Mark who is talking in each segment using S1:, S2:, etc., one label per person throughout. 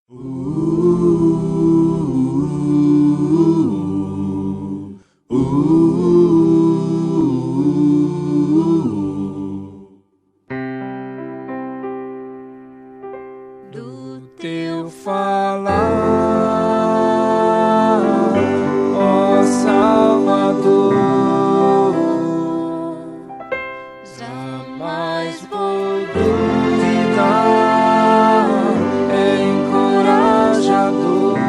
S1: Do teu falar, ó Salvador, jamais vou duvidar, é encorajador.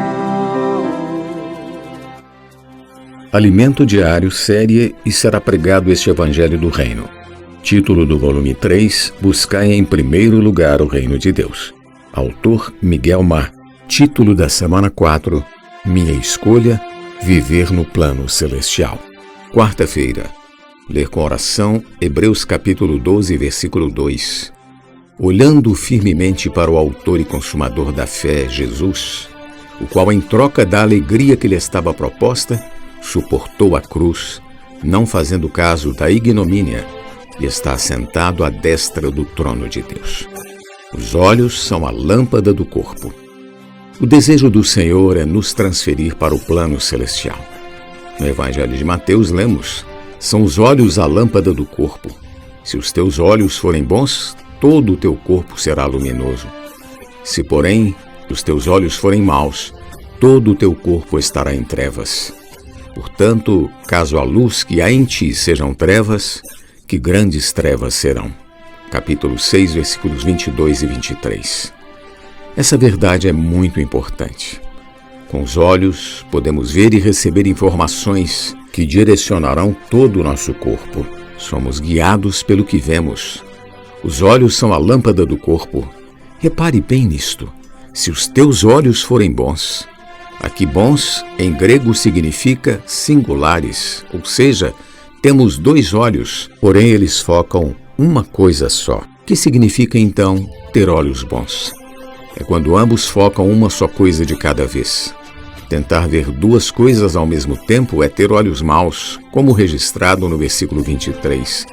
S2: Alimento Diário, série E será pregado este Evangelho do Reino. Título do volume 3, Buscai em primeiro lugar o Reino de Deus. Autor Miguel Mar. Título da semana 4, Minha escolha, viver no plano celestial. Quarta-feira. Ler com oração, Hebreus capítulo 12, versículo 2. Olhando firmemente para o autor e consumador da fé, Jesus, o qual em troca da alegria que lhe estava proposta, suportou a cruz, não fazendo caso da ignomínia, e está assentado à destra do trono de Deus. Os olhos são a lâmpada do corpo. O desejo do Senhor é nos transferir para o plano celestial. No Evangelho de Mateus lemos: são os olhos a lâmpada do corpo. Se os teus olhos forem bons, todo o teu corpo será luminoso. Se, porém, os teus olhos forem maus, todo o teu corpo estará em trevas. Portanto, caso a luz que há em ti sejam trevas, que grandes trevas serão. Capítulo 6, versículos 22 e 23. Essa verdade é muito importante. Com os olhos, podemos ver e receber informações que direcionarão todo o nosso corpo. Somos guiados pelo que vemos. Os olhos são a lâmpada do corpo. Repare bem nisto. Se os teus olhos forem bons, aqui bons, em grego, significa singulares, ou seja, temos dois olhos, porém eles focam uma coisa só. Que significa, então, ter olhos bons? É quando ambos focam uma só coisa de cada vez. Tentar ver duas coisas ao mesmo tempo é ter olhos maus, como registrado no versículo 23.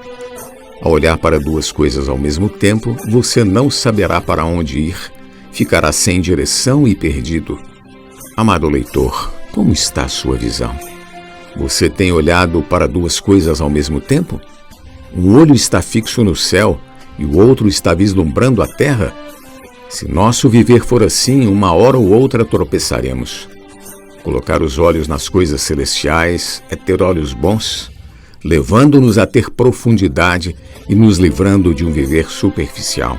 S2: Ao olhar para duas coisas ao mesmo tempo, você não saberá para onde ir, ficará sem direção e perdido. Amado leitor, como está a sua visão? Você tem olhado para duas coisas ao mesmo tempo? Um olho está fixo no céu e o outro está vislumbrando a terra? Se nosso viver for assim, uma hora ou outra tropeçaremos. Colocar os olhos nas coisas celestiais é ter olhos bons, levando-nos a ter profundidade e nos livrando de um viver superficial.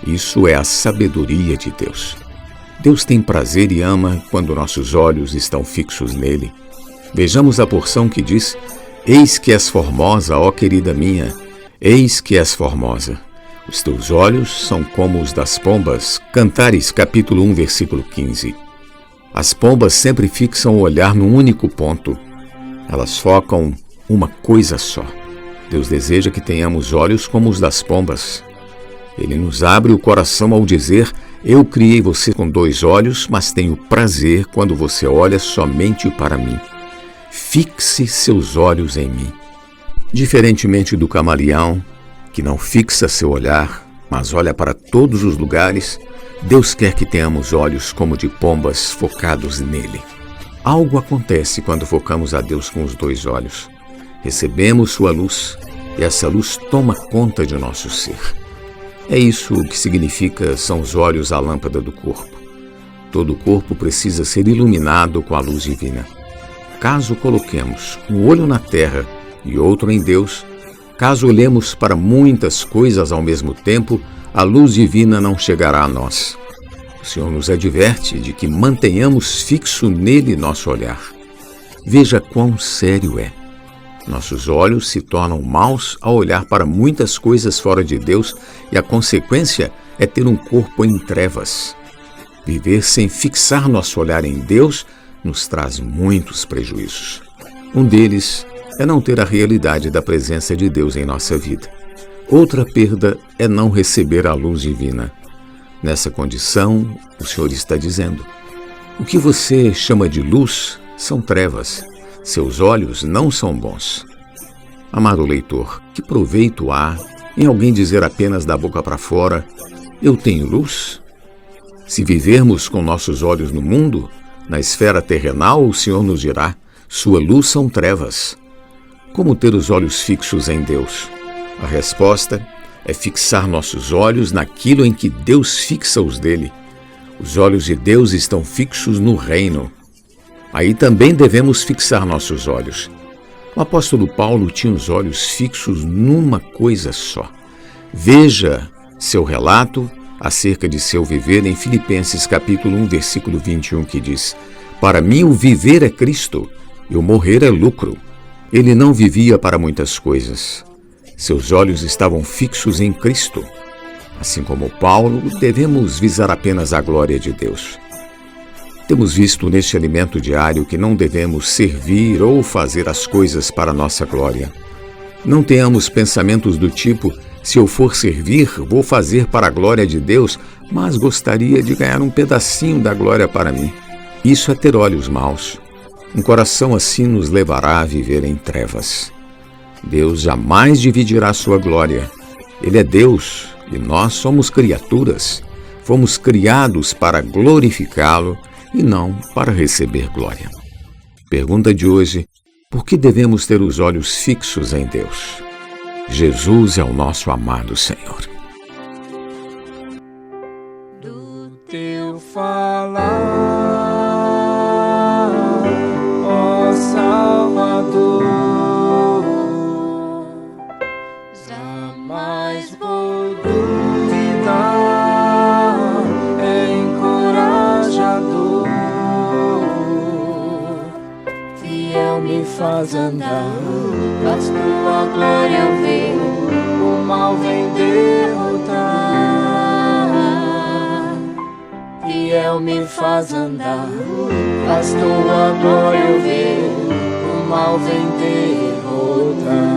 S2: Isso é a sabedoria de Deus. Deus tem prazer e ama quando nossos olhos estão fixos nele. Vejamos a porção que diz: eis que és formosa, ó querida minha, eis que és formosa. Os teus olhos são como os das pombas. Cantares, capítulo 1, versículo 15. As pombas sempre fixam o olhar num único ponto. Elas focam uma coisa só. Deus deseja que tenhamos olhos como os das pombas. Ele nos abre o coração ao dizer: eu criei você com dois olhos, mas tenho prazer quando você olha somente para mim. Fixe seus olhos em mim. Diferentemente do camaleão, que não fixa seu olhar, mas olha para todos os lugares, Deus quer que tenhamos olhos como de pombas focados nele. Algo acontece quando focamos a Deus com os dois olhos. Recebemos sua luz e essa luz toma conta de nosso ser. É isso o que significa são os olhos a lâmpada do corpo. Todo o corpo precisa ser iluminado com a luz divina. Caso coloquemos um olho na terra e outro em Deus, caso olhemos para muitas coisas ao mesmo tempo, a luz divina não chegará a nós. O Senhor nos adverte de que mantenhamos fixo nele nosso olhar. Veja quão sério é. Nossos olhos se tornam maus ao olhar para muitas coisas fora de Deus e a consequência é ter um corpo em trevas. Viver sem fixar nosso olhar em Deus nos traz muitos prejuízos. Um deles é não ter a realidade da presença de Deus em nossa vida. Outra perda é não receber a luz divina. Nessa condição, o Senhor está dizendo: o que você chama de luz são trevas. Seus olhos não são bons. Amado leitor, que proveito há em alguém dizer apenas da boca para fora: eu tenho luz? Se vivermos com nossos olhos no mundo, na esfera terrenal, o Senhor nos dirá: sua luz são trevas. Como ter os olhos fixos em Deus? A resposta é fixar nossos olhos naquilo em que Deus fixa os dele. Os olhos de Deus estão fixos no reino. Aí também devemos fixar nossos olhos. O apóstolo Paulo tinha os olhos fixos numa coisa só. Veja seu relato acerca de seu viver em Filipenses capítulo 1, versículo 21, que diz: para mim o viver é Cristo e o morrer é lucro. Ele não vivia para muitas coisas. Seus olhos estavam fixos em Cristo. Assim como Paulo, devemos visar apenas a glória de Deus. Temos visto neste alimento diário que não devemos servir ou fazer as coisas para nossa glória. Não tenhamos pensamentos do tipo: se eu for servir, vou fazer para a glória de Deus, mas gostaria de ganhar um pedacinho da glória para mim. Isso é ter olhos maus. Um coração assim nos levará a viver em trevas. Deus jamais dividirá sua glória. Ele é Deus e nós somos criaturas. Fomos criados para glorificá-lo e não para receber glória. Pergunta de hoje: por que devemos ter os olhos fixos em Deus? Jesus é o nosso amado Senhor.
S1: Do teu falar, ó Salvador, jamais vou duvidar, é encorajador, fiel me faz andar, faz tua glória eu ver, o mal vem derrotar. Fiel me faz andar, faz tua glória eu ver, o mal vem derrotar.